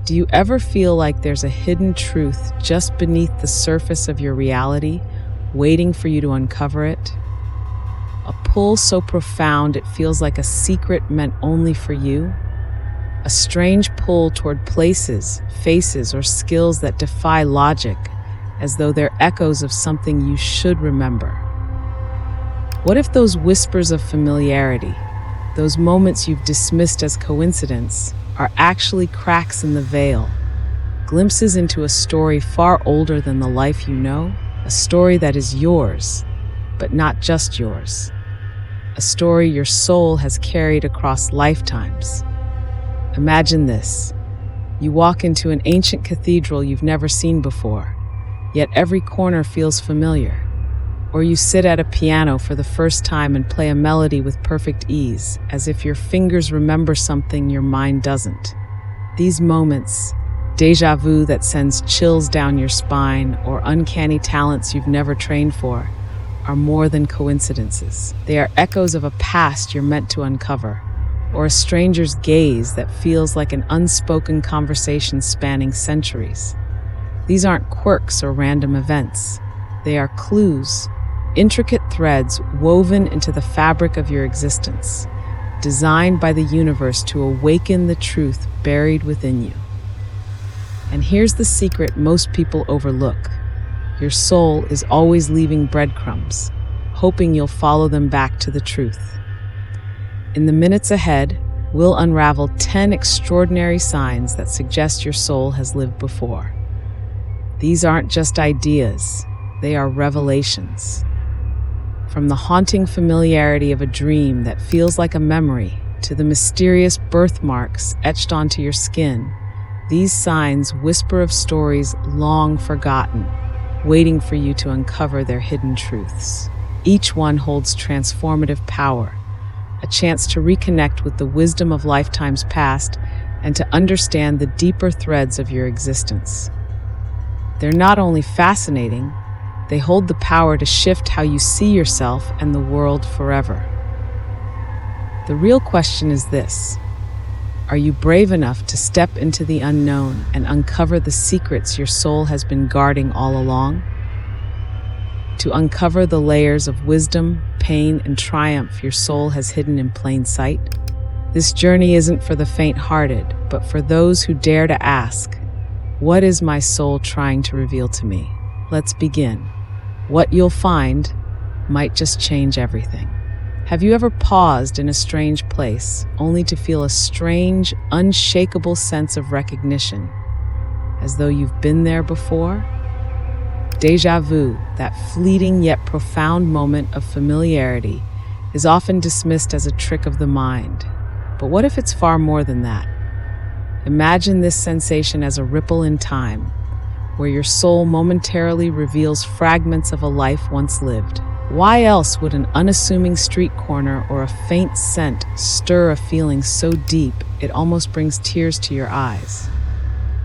Do you ever feel like there's a hidden truth just beneath the surface of your reality, waiting for you to uncover it? A pull so profound it feels like a secret meant only for you? A strange pull toward places, faces, or skills that defy logic, as though they're echoes of something you should remember. What if those whispers of familiarity, those moments you've dismissed as coincidence, are actually cracks in the veil, glimpses into a story far older than the life you know, a story that is yours, but not just yours, a story your soul has carried across lifetimes. Imagine this. You walk into an ancient cathedral you've never seen before, yet every corner feels familiar. Or you sit at a piano for the first time and play a melody with perfect ease, as if your fingers remember something your mind doesn't. These moments, déjà vu that sends chills down your spine, or uncanny talents you've never trained for, are more than coincidences. They are echoes of a past you're meant to uncover, or a stranger's gaze that feels like an unspoken conversation spanning centuries. These aren't quirks or random events. They are clues, intricate threads woven into the fabric of your existence, designed by the universe to awaken the truth buried within you. And here's the secret most people overlook. Your soul is always leaving breadcrumbs, hoping you'll follow them back to the truth. In the minutes ahead, we'll unravel 10 extraordinary signs that suggest your soul has lived before. These aren't just ideas, they are revelations. From the haunting familiarity of a dream that feels like a memory to the mysterious birthmarks etched onto your skin, these signs whisper of stories long forgotten, waiting for you to uncover their hidden truths. Each one holds transformative power, a chance to reconnect with the wisdom of lifetimes past and to understand the deeper threads of your existence. They're not only fascinating, they hold the power to shift how you see yourself and the world forever. The real question is this: are you brave enough to step into the unknown and uncover the secrets your soul has been guarding all along? To uncover the layers of wisdom, pain, and triumph your soul has hidden in plain sight? This journey isn't for the faint-hearted, but for those who dare to ask, what is my soul trying to reveal to me? Let's begin. What you'll find might just change everything. Have you ever paused in a strange place, only to feel a strange, unshakable sense of recognition, as though you've been there before? Déjà vu, that fleeting yet profound moment of familiarity, is often dismissed as a trick of the mind. But what if it's far more than that? Imagine this sensation as a ripple in time, where your soul momentarily reveals fragments of a life once lived. Why else would an unassuming street corner or a faint scent stir a feeling so deep it almost brings tears to your eyes?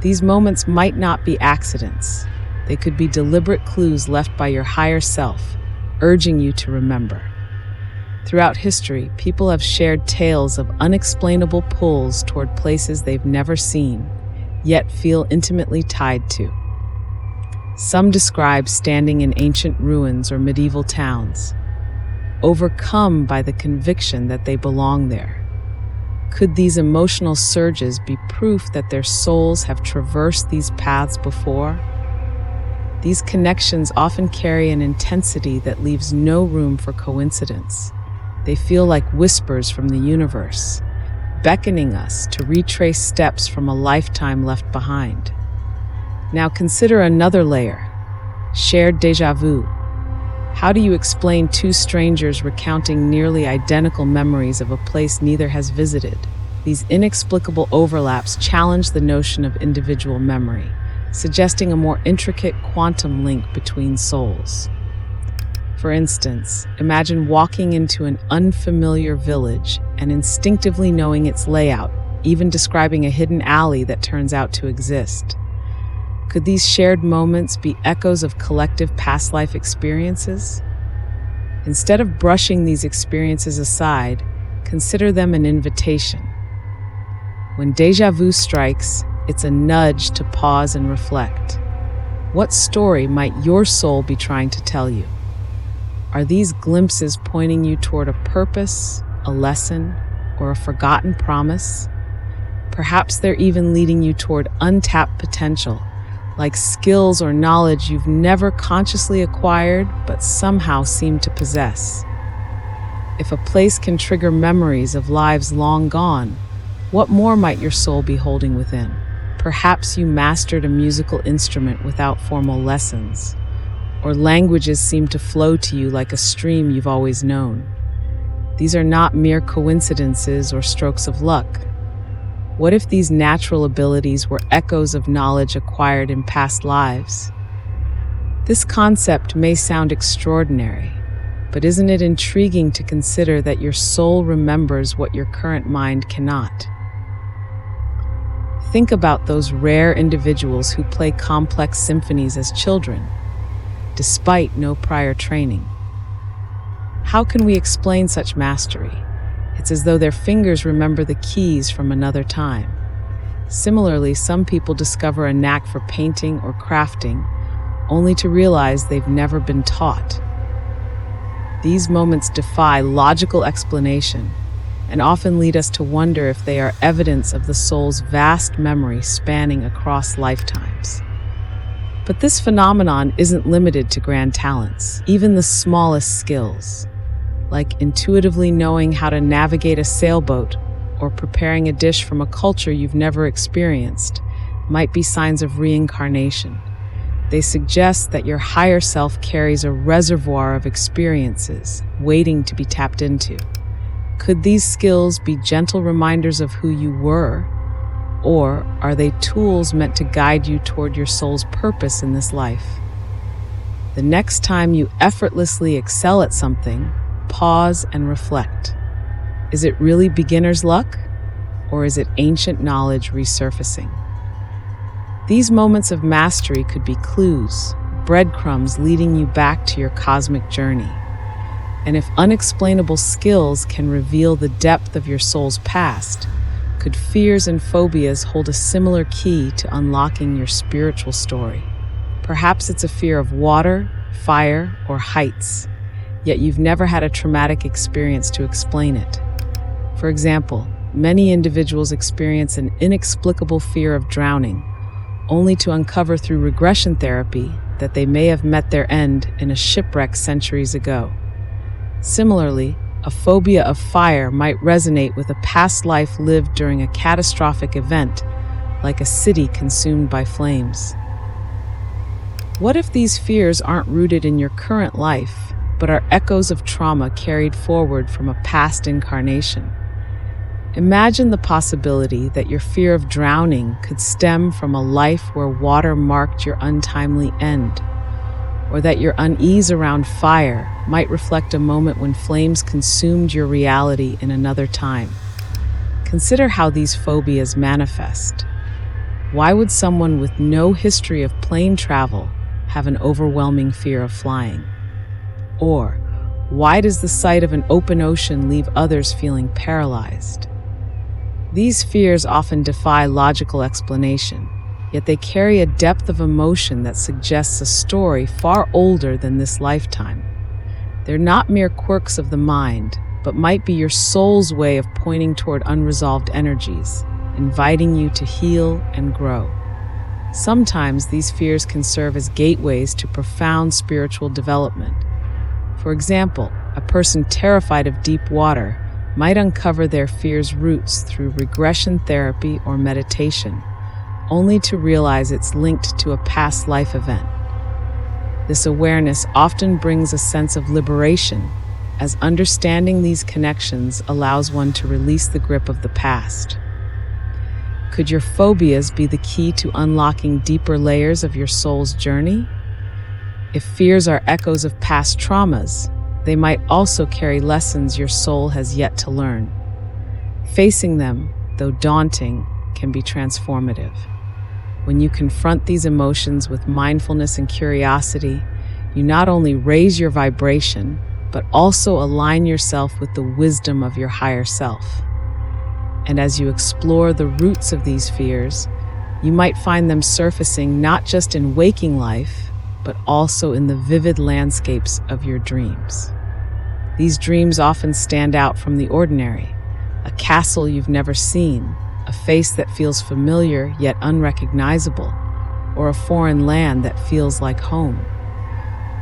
These moments might not be accidents. They could be deliberate clues left by your higher self, urging you to remember. Throughout history, people have shared tales of unexplainable pulls toward places they've never seen, yet feel intimately tied to. Some describe standing in ancient ruins or medieval towns, overcome by the conviction that they belong there. Could these emotional surges be proof that their souls have traversed these paths before? These connections often carry an intensity that leaves no room for coincidence. They feel like whispers from the universe, beckoning us to retrace steps from a lifetime left behind. Now consider another layer: shared déjà vu. How do you explain two strangers recounting nearly identical memories of a place neither has visited? These inexplicable overlaps challenge the notion of individual memory, suggesting a more intricate quantum link between souls. For instance, imagine walking into an unfamiliar village and instinctively knowing its layout, even describing a hidden alley that turns out to exist. Could these shared moments be echoes of collective past life experiences? Instead of brushing these experiences aside, consider them an invitation. When déjà vu strikes, It's a nudge to pause and reflect. What story might your soul be trying to tell you? Are these glimpses pointing you toward a purpose, a lesson, or a forgotten promise? Perhaps they're even leading you toward untapped potential, like skills or knowledge you've never consciously acquired but somehow seem to possess. If a place can trigger memories of lives long gone, what more might your soul be holding within? Perhaps you mastered a musical instrument without formal lessons, or languages seem to flow to you like a stream you've always known. These are not mere coincidences or strokes of luck. What if these natural abilities were echoes of knowledge acquired in past lives? This concept may sound extraordinary, but isn't it intriguing to consider that your soul remembers what your current mind cannot? Think about those rare individuals who play complex symphonies as children, despite no prior training. How can we explain such mastery? It's as though their fingers remember the keys from another time. Similarly, some people discover a knack for painting or crafting, only to realize they've never been taught. These moments defy logical explanation and often lead us to wonder if they are evidence of the soul's vast memory spanning across lifetimes. But this phenomenon isn't limited to grand talents. Even the smallest skills, like intuitively knowing how to navigate a sailboat or preparing a dish from a culture you've never experienced, might be signs of reincarnation. They suggest that your higher self carries a reservoir of experiences waiting to be tapped into. Could these skills be gentle reminders of who you were, or are they tools meant to guide you toward your soul's purpose in this life? The next time you effortlessly excel at something, pause and reflect. Is it really beginner's luck, or is it ancient knowledge resurfacing? These moments of mastery could be clues, breadcrumbs leading you back to your cosmic journey. And if unexplainable skills can reveal the depth of your soul's past, could fears and phobias hold a similar key to unlocking your spiritual story? Perhaps it's a fear of water, fire, or heights, yet you've never had a traumatic experience to explain it. For example, many individuals experience an inexplicable fear of drowning, only to uncover through regression therapy that they may have met their end in a shipwreck centuries ago. Similarly, a phobia of fire might resonate with a past life lived during a catastrophic event, like a city consumed by flames. What if these fears aren't rooted in your current life, but are echoes of trauma carried forward from a past incarnation? Imagine the possibility that your fear of drowning could stem from a life where water marked your untimely end, or that your unease around fire might reflect a moment when flames consumed your reality in another time. Consider how these phobias manifest. Why would someone with no history of plane travel have an overwhelming fear of flying? Or, why does the sight of an open ocean leave others feeling paralyzed? These fears often defy logical explanation, yet they carry a depth of emotion that suggests a story far older than this lifetime. They're not mere quirks of the mind, but might be your soul's way of pointing toward unresolved energies, inviting you to heal and grow. Sometimes these fears can serve as gateways to profound spiritual development. For example, a person terrified of deep water might uncover their fear's roots through regression therapy or meditation, only to realize it's linked to a past life event. This awareness often brings a sense of liberation, as understanding these connections allows one to release the grip of the past. Could your phobias be the key to unlocking deeper layers of your soul's journey? If fears are echoes of past traumas, they might also carry lessons your soul has yet to learn. Facing them, though daunting, can be transformative. When you confront these emotions with mindfulness and curiosity, you not only raise your vibration, but also align yourself with the wisdom of your higher self. And as you explore the roots of these fears, You might find them surfacing not just in waking life, but also in the vivid landscapes of your dreams. These dreams often stand out from the ordinary: a castle you've never seen, a face that feels familiar yet unrecognizable, or a foreign land that feels like home.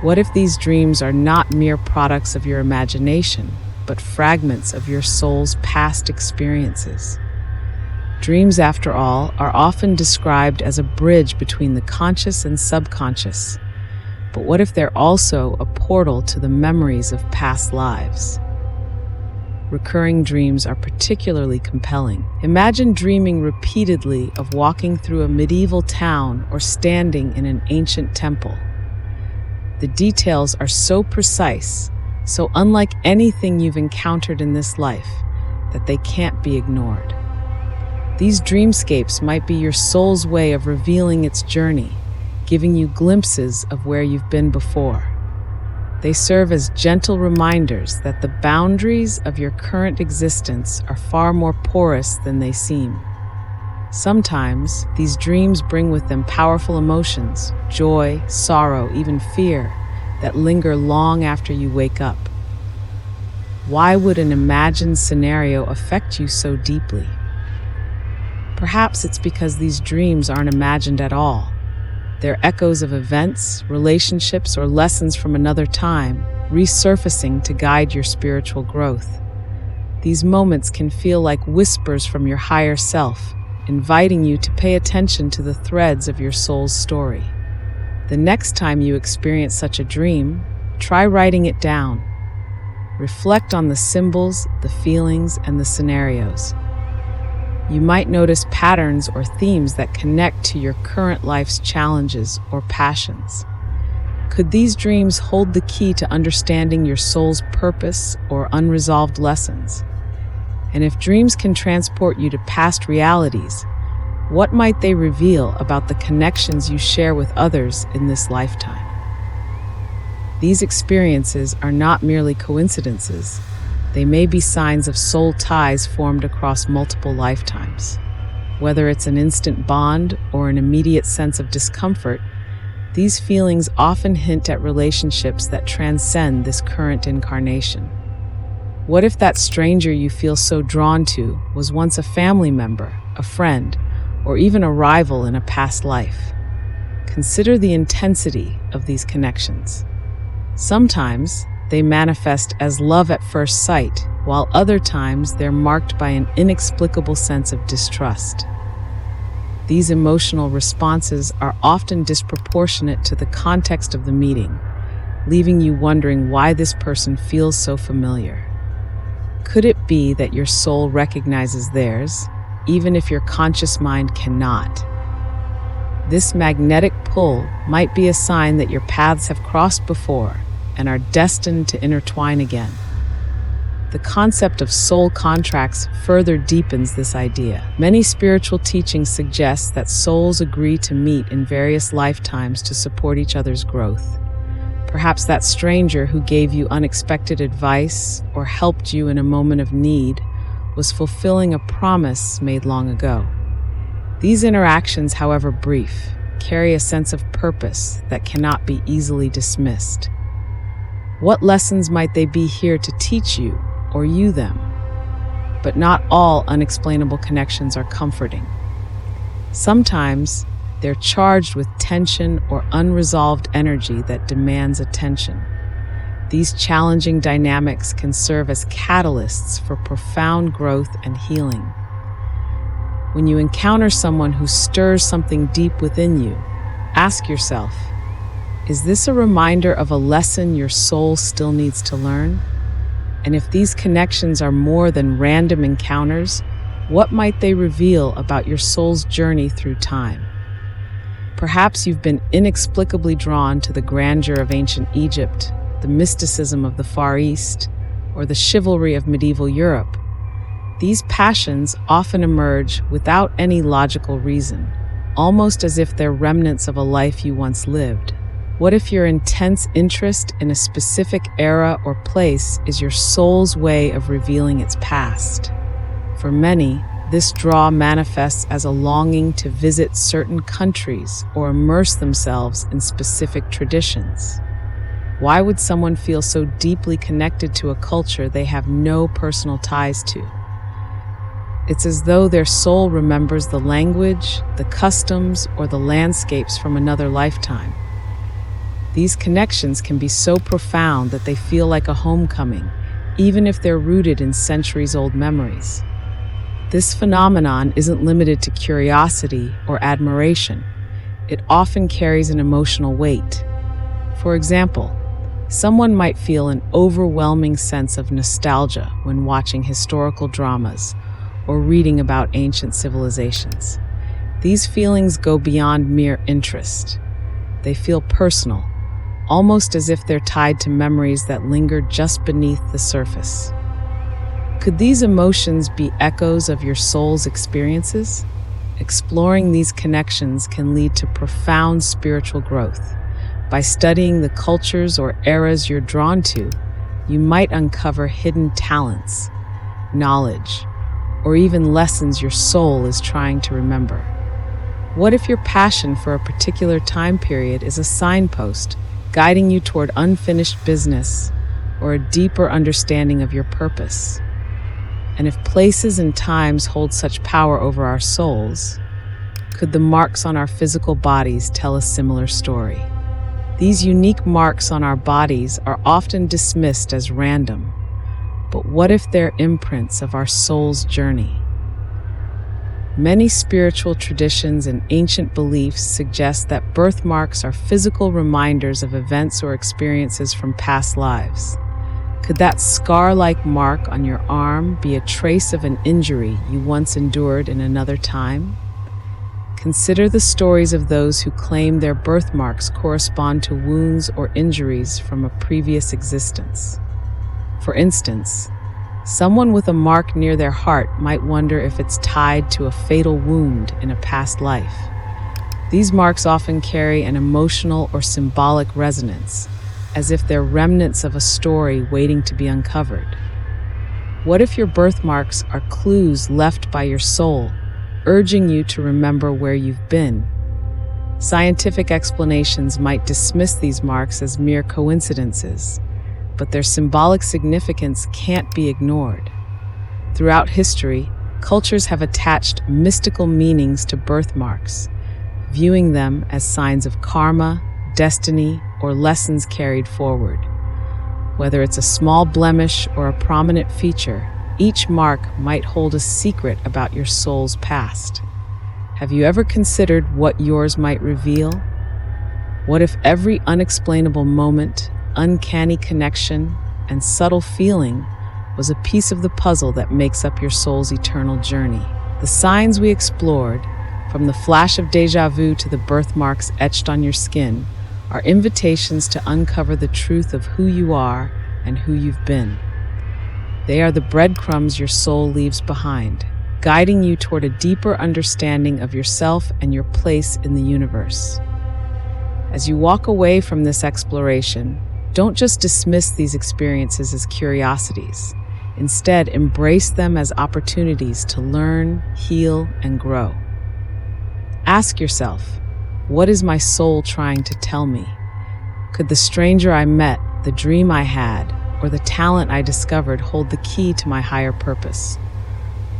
What if these dreams are not mere products of your imagination, but fragments of your soul's past experiences? Dreams, after all, are often described as a bridge between the conscious and subconscious. But what if they're also a portal to the memories of past lives? Recurring dreams are particularly compelling. Imagine dreaming repeatedly of walking through a medieval town or standing in an ancient temple. The details are so precise, so unlike anything you've encountered in this life, that they can't be ignored. These dreamscapes might be your soul's way of revealing its journey, giving you glimpses of where you've been before. They serve as gentle reminders that the boundaries of your current existence are far more porous than they seem. Sometimes, these dreams bring with them powerful emotions, joy, sorrow, even fear, that linger long after you wake up. Why would an imagined scenario affect you so deeply? Perhaps it's because these dreams aren't imagined at all. They're echoes of events, relationships, or lessons from another time, resurfacing to guide your spiritual growth. These moments can feel like whispers from your higher self, inviting you to pay attention to the threads of your soul's story. The next time you experience such a dream, try writing it down. Reflect on the symbols, the feelings, and the scenarios. You might notice patterns or themes that connect to your current life's challenges or passions. Could these dreams hold the key to understanding your soul's purpose or unresolved lessons? And if dreams can transport you to past realities, what might they reveal about the connections you share with others in this lifetime? These experiences are not merely coincidences. They may be signs of soul ties formed across multiple lifetimes. Whether it's an instant bond or an immediate sense of discomfort, these feelings often hint at relationships that transcend this current incarnation. What if that stranger you feel so drawn to was once a family member, a friend, or even a rival in a past life? Consider the intensity of these connections. Sometimes they manifest as love at first sight, while other times they're marked by an inexplicable sense of distrust. These emotional responses are often disproportionate to the context of the meeting, leaving you wondering why this person feels so familiar. Could it be that your soul recognizes theirs, even if your conscious mind cannot? This magnetic pull might be a sign that your paths have crossed before and are destined to intertwine again. The concept of soul contracts further deepens this idea. Many spiritual teachings suggest that souls agree to meet in various lifetimes to support each other's growth. Perhaps that stranger who gave you unexpected advice or helped you in a moment of need was fulfilling a promise made long ago. These interactions, however brief, carry a sense of purpose that cannot be easily dismissed. What lessons might they be here to teach you, or you them? But not all unexplainable connections are comforting. Sometimes they're charged with tension or unresolved energy that demands attention. These challenging dynamics can serve as catalysts for profound growth and healing. When you encounter someone who stirs something deep within you, ask yourself, is this a reminder of a lesson your soul still needs to learn? And if these connections are more than random encounters, what might they reveal about your soul's journey through time? Perhaps you've been inexplicably drawn to the grandeur of ancient Egypt, the mysticism of the Far East, or the chivalry of medieval Europe. These passions often emerge without any logical reason, almost as if they're remnants of a life you once lived. What if your intense interest in a specific era or place is your soul's way of revealing its past? For many, This draw manifests as a longing to visit certain countries or immerse themselves in specific traditions. Why would someone feel so deeply connected to a culture they have no personal ties to? It's as though their soul remembers the language, the customs, or the landscapes from another lifetime. These connections can be so profound that they feel like a homecoming, even if they're rooted in centuries-old memories. This phenomenon isn't limited to curiosity or admiration. It often carries an emotional weight. For example, someone might feel an overwhelming sense of nostalgia when watching historical dramas or reading about ancient civilizations. These feelings go beyond mere interest. They feel personal, almost as if they're tied to memories that linger just beneath the surface. Could these emotions be echoes of your soul's experiences? Exploring these connections can lead to profound spiritual growth. By studying the cultures or eras you're drawn to, you might uncover hidden talents, knowledge, or even lessons your soul is trying to remember. What if your passion for a particular time period is a signpost guiding you toward unfinished business or a deeper understanding of your purpose? And if places and times hold such power over our souls, could the marks on our physical bodies tell a similar story? These unique marks on our bodies are often dismissed as random, but what if they're imprints of our soul's journey? Many spiritual traditions and ancient beliefs suggest that birthmarks are physical reminders of events or experiences from past lives. Could that scar-like mark on your arm be a trace of an injury you once endured in another time? Consider the stories of those who claim their birthmarks correspond to wounds or injuries from a previous existence. For instance, someone with a mark near their heart might wonder if it's tied to a fatal wound in a past life. These marks often carry an emotional or symbolic resonance, as if they're remnants of a story waiting to be uncovered. What if your birthmarks are clues left by your soul, urging you to remember where you've been? Scientific explanations might dismiss these marks as mere coincidences, but their symbolic significance can't be ignored. Throughout history, cultures have attached mystical meanings to birthmarks, viewing them as signs of karma, destiny, or lessons carried forward. Whether it's a small blemish or a prominent feature, each mark might hold a secret about your soul's past. Have you ever considered what yours might reveal? What if every unexplainable moment, uncanny connection, and subtle feeling was a piece of the puzzle that makes up your soul's eternal journey? The signs we explored, from the flash of déjà vu to the birthmarks etched on your skin, are invitations to uncover the truth of who you are and who you've been. They are the breadcrumbs your soul leaves behind, guiding you toward a deeper understanding of yourself and your place in the universe. As you walk away from this exploration, don't just dismiss these experiences as curiosities. Instead, embrace them as opportunities to learn, heal, and grow. Ask yourself, what is my soul trying to tell me? Could the stranger I met, the dream I had, or the talent I discovered hold the key to my higher purpose?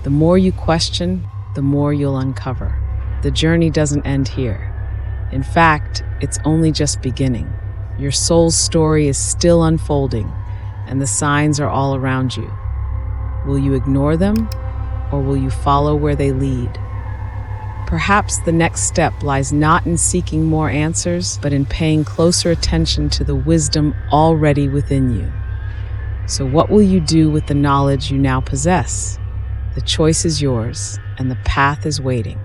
The more you question, the more you'll uncover. The journey doesn't end here. In fact, it's only just beginning. Your soul's story is still unfolding, and the signs are all around you. Will you ignore them, or will you follow where they lead? Perhaps the next step lies not in seeking more answers, but in paying closer attention to the wisdom already within you. So what will you do with the knowledge you now possess? The choice is yours, and the path is waiting.